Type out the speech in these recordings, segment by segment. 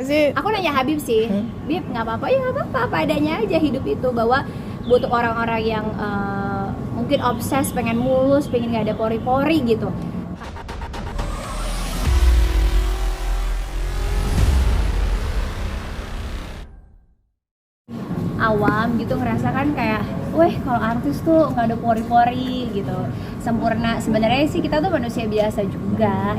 sih? Aku nanya Habib sih, Bib nggak apa-apa, ya nggak apa-apa, apa adanya aja hidup itu, bahwa butuh orang-orang yang mungkin obses, pengen mulus, pengen nggak ada pori-pori gitu. Awam gitu ngerasa kan kayak, weh kalau artis tuh nggak ada pori-pori gitu, sempurna. Sebenarnya sih kita tuh manusia biasa juga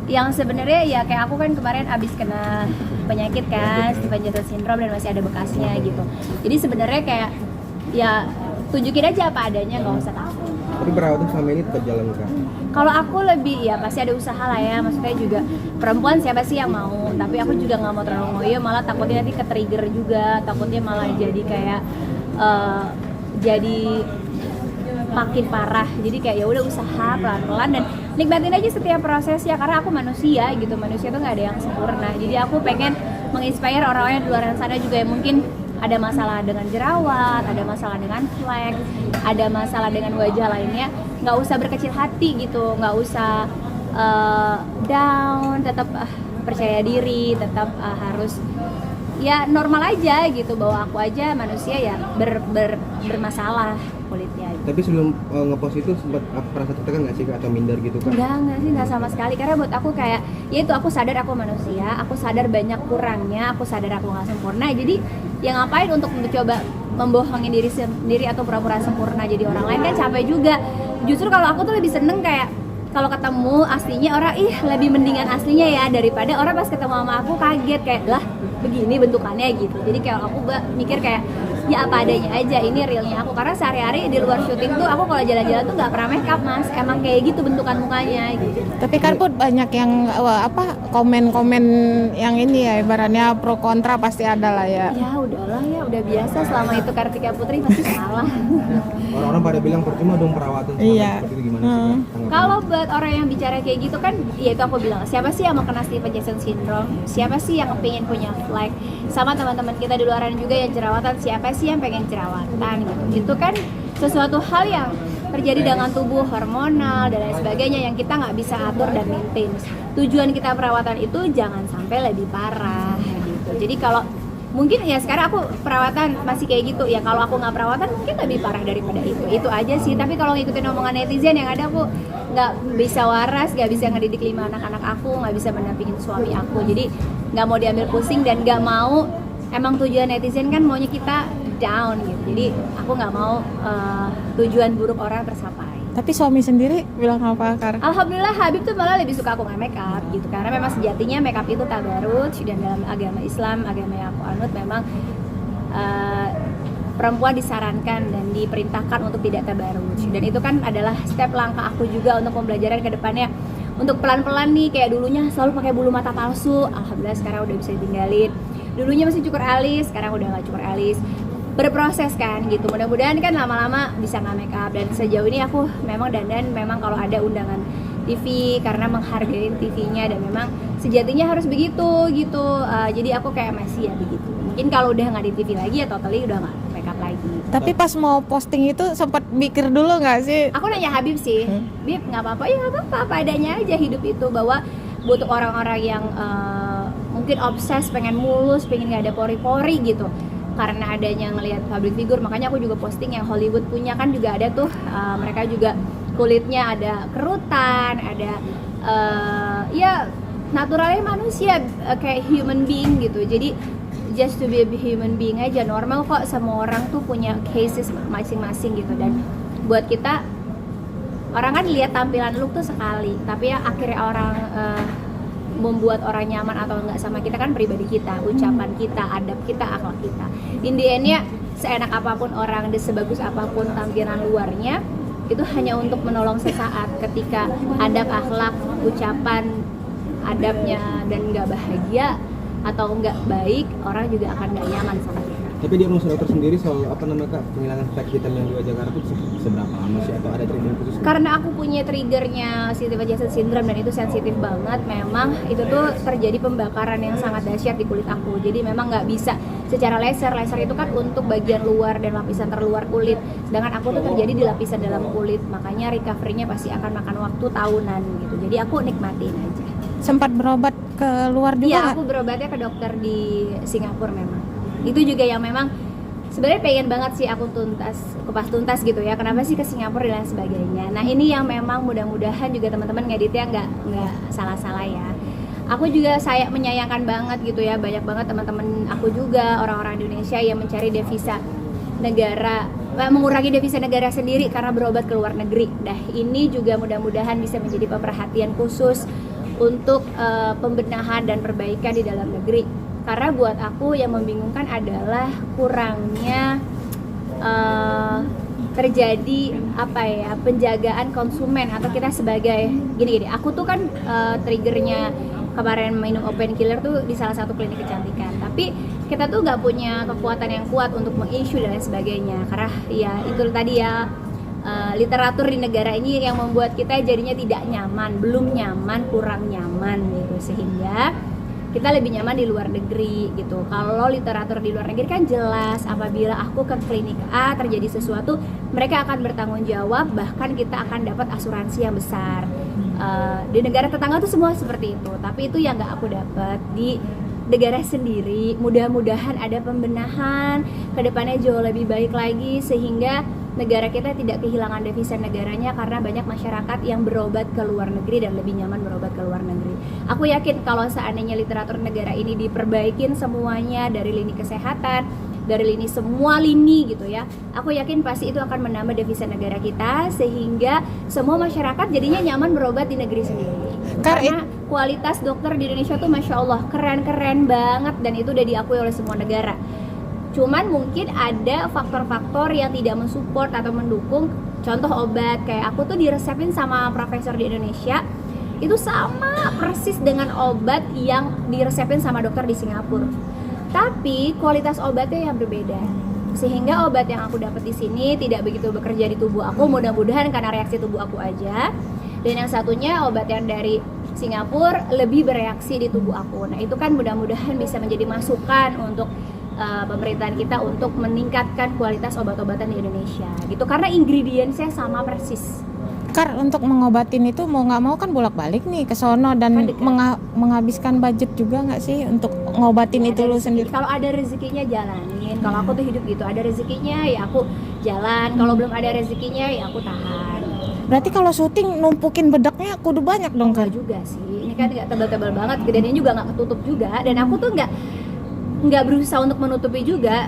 yang sebenarnya ya kayak aku kan kemarin abis kena penyakit kan, Stevens-Johnson syndrome, dan masih ada bekasnya gitu. Jadi sebenarnya kayak ya tunjukin aja apa adanya, nggak usah takut. Tapi perawatan selama ini tetap jalan kan? Kalau aku lebih ya pasti ada usaha lah ya, maksudnya juga perempuan siapa sih yang mau, tapi aku juga nggak mau terlalu ngoyo, malah takutnya nanti ke-trigger juga, takutnya malah jadi kayak jadi makin parah. Jadi kayak ya udah usaha pelan-pelan dan nikmatin aja setiap prosesnya, karena aku manusia gitu, manusia tuh nggak ada yang sempurna. Jadi aku pengen menginspire orang-orang yang di luar sana juga yang mungkin ada masalah dengan jerawat, ada masalah dengan flek, ada masalah dengan wajah lainnya, nggak usah berkecil hati gitu, nggak usah down, tetap percaya diri, tetap harus ya normal aja gitu, bahwa aku aja manusia ya bermasalah kulitnya gitu. Tapi sebelum ngepost itu sempat merasa tertekan nggak sih atau minder gitu kan? Enggak sih, enggak sama sekali, karena buat aku kayak ya itu, aku sadar aku manusia, aku sadar banyak kurangnya, aku sadar aku nggak sempurna. Jadi ya ngapain untuk mencoba membohongin diri sendiri atau pura-pura sempurna jadi orang lain, kan capek juga. Justru kalau aku tuh lebih seneng kayak kalau ketemu aslinya orang, ih lebih mendingan aslinya ya, daripada orang pas ketemu sama aku kaget kayak lah begini bentukannya gitu. Jadi kayak aku mikir kayak ya apa adanya aja, ini realnya aku, karena sehari-hari di luar syuting tuh aku kalau jalan-jalan tuh nggak pernah make up mas, emang kayak gitu bentukan mukanya gitu. Tapi kan Put banyak yang komen-komen yang ini ya, ibaratnya pro kontra pasti ada lah ya. Ya udahlah ya, udah biasa, selama itu Kartika Putri pasti salah. Orang-orang pada bilang percuma dong perawatan selama Iya. seperti itu, gimana sih? Tanggapannya? Kalau buat orang yang bicara kayak gitu kan, ya itu aku bilang, siapa sih yang mau kena Stevens-Johnson syndrome? Siapa sih yang pengen punya flek? Sama teman-teman kita di luaran juga yang jerawatan, siapa sih yang pengen jerawatan gitu? Itu kan sesuatu hal yang terjadi dengan tubuh, hormonal dan lain sebagainya, yang kita nggak bisa atur dan maintain. Tujuan kita perawatan itu jangan sampai lebih parah gitu. Jadi kalau mungkin ya sekarang aku perawatan masih kayak gitu ya, kalau aku nggak perawatan mungkin lebih parah daripada itu aja sih. Tapi kalau ngikutin omongan netizen yang ada, aku nggak bisa waras, nggak bisa ngedidik 5 anak-anak aku, nggak bisa mendampingin suami aku, jadi nggak mau diambil pusing dan nggak mau, emang tujuan netizen kan maunya kita down gitu, jadi aku nggak mau tujuan buruk orang tercapai. Tapi suami sendiri bilang apa, Kar? Alhamdulillah Habib tuh malah lebih suka aku nggak make up gitu, karena memang sejatinya make up itu tabarruj, dan dalam agama Islam, agama yang aku anut, memang perempuan disarankan dan diperintahkan untuk tidak tabarruj, dan itu kan adalah step langkah aku juga untuk pembelajaran ke depannya, untuk pelan-pelan nih. Kayak dulunya selalu pakai bulu mata palsu, alhamdulillah sekarang udah bisa ditinggalin. Dulunya masih cukur alis, sekarang udah nggak cukur alis. Berproses kan gitu, mudah-mudahan kan lama-lama bisa nggak make up. Dan sejauh ini aku memang dandan memang kalau ada undangan TV, karena menghargai TV-nya, dan memang sejatinya harus begitu gitu. Jadi aku kayak masih ya begitu. Mungkin kalau udah nggak di TV lagi ya totally udah nggak make up lagi. Tapi pas mau posting itu sempat mikir dulu nggak sih? Aku nanya Habib sih, Bib nggak apa-apa, ya nggak apa-apa, apa adanya aja hidup itu, bahwa butuh orang-orang yang mungkin obses, pengen mulus, pengen nggak ada pori-pori gitu, karena adanya ngelihat public figure. Makanya aku juga posting yang Hollywood punya kan juga ada tuh, mereka juga kulitnya ada kerutan, ada ya naturalnya manusia, kayak human being gitu. Jadi just to be a human being aja, normal kok, semua orang tuh punya cases masing-masing gitu. Dan buat kita, orang kan lihat tampilan look tuh sekali, tapi ya akhirnya orang membuat orang nyaman atau enggak sama kita kan pribadi kita, ucapan kita, adab kita, akhlak kita. In the end-nya seenak apapun orang, sebagus apapun tampilan luarnya, itu hanya untuk menolong sesaat. Ketika adab, akhlak, ucapan, adabnya dan nggak bahagia atau nggak baik, orang juga akan nggak nyaman sama kita. Tapi diagnosa dokter sendiri soal penghilangan flek hitam yang di wajah Kara itu seberapa lama sih, atau ada trigger khusus? Karena aku punya triggernya Stevens-Johnson syndrome dan itu sensitif banget, memang itu tuh terjadi pembakaran yang sangat dahsyat di kulit aku. Jadi memang nggak bisa secara laser itu kan untuk bagian luar dan lapisan terluar kulit, sedangkan aku tuh terjadi di lapisan dalam kulit, makanya recovery-nya pasti akan makan waktu tahunan gitu. Jadi aku nikmatin aja. sempat berobat ke luar juga Iya, nggak? aku berobatnya ke dokter di Singapura memang. Itu juga yang memang sebenarnya pengen banget sih aku kupas tuntas gitu ya. Kenapa sih ke Singapura dan lain sebagainya. Nah ini yang memang mudah-mudahan juga teman-teman ngeditnya nggak salah-salah ya. Aku juga menyayangkan banget gitu ya, banyak banget teman-teman aku juga orang-orang Indonesia yang mencari devisa negara, mengurangi devisa negara sendiri karena berobat ke luar negeri. Nah ini juga mudah-mudahan bisa menjadi perhatian khusus untuk pembenahan dan perbaikan di dalam negeri. Karena buat aku yang membingungkan adalah kurangnya terjadi penjagaan konsumen atau kita sebagai gini. Aku tuh kan triggernya kemarin minum open killer tuh di salah satu klinik kecantikan. Tapi kita tuh nggak punya kekuatan yang kuat untuk mengisu dan lain sebagainya. Karena ya itu tadi ya. Literatur di negara ini yang membuat kita jadinya tidak nyaman, belum nyaman, kurang nyaman gitu, sehingga kita lebih nyaman di luar negeri gitu. Kalau literatur di luar negeri kan jelas apabila aku ke klinik A terjadi sesuatu, mereka akan bertanggung jawab, bahkan kita akan dapat asuransi yang besar. Di negara tetangga tuh semua seperti itu, tapi itu yang nggak aku dapat di negara sendiri. Mudah-mudahan ada pembenahan, kedepannya jauh lebih baik lagi sehingga negara kita tidak kehilangan devisa negaranya karena banyak masyarakat yang berobat ke luar negeri dan lebih nyaman berobat ke luar negeri. Aku yakin kalau seandainya literatur negara ini diperbaikin semuanya dari lini kesehatan, dari lini semua lini gitu ya, aku yakin pasti itu akan menambah devisa negara kita sehingga semua masyarakat jadinya nyaman berobat di negeri sendiri. Karena kualitas dokter di Indonesia tuh Masya Allah keren-keren banget dan itu udah diakui oleh semua negara. Cuman mungkin ada faktor-faktor yang tidak mensupport atau mendukung. Contoh obat, kayak aku tuh diresepin sama profesor di Indonesia itu sama persis dengan obat yang diresepin sama dokter di Singapura. Tapi kualitas obatnya yang berbeda. Sehingga obat yang aku dapat di sini tidak begitu bekerja di tubuh aku, mudah-mudahan karena reaksi tubuh aku aja. Dan yang satunya obat yang dari Singapura lebih bereaksi di tubuh aku. Nah, itu kan mudah-mudahan bisa menjadi masukan untuk pemerintahan kita untuk meningkatkan kualitas obat-obatan di Indonesia gitu, karena ingredientsnya sama persis. Kar, untuk mengobatin itu mau nggak mau kan bolak-balik nih ke sono dan menghabiskan budget juga nggak sih untuk ngobatin itu lu sendiri? Kalau ada rezekinya jalanin. Kalau aku tuh hidup gitu, ada rezekinya ya aku jalan, kalau belum ada rezekinya ya aku tahan. Berarti kalau syuting numpukin bedaknya kudu banyak dong Kar? Juga sih, ini kan nggak tebal-tebal banget, dan ini juga nggak ketutup juga, dan aku tuh nggak berusaha untuk menutupi juga,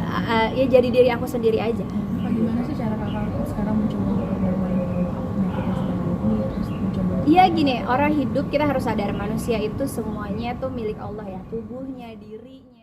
ya jadi diri aku sendiri aja. Gimana sih cara kakak sekarang mencoba bermain penyakitnya sedang ini terus mencoba? Iya gini, orang hidup kita harus sadar manusia itu semuanya tuh milik Allah ya, tubuhnya, dirinya.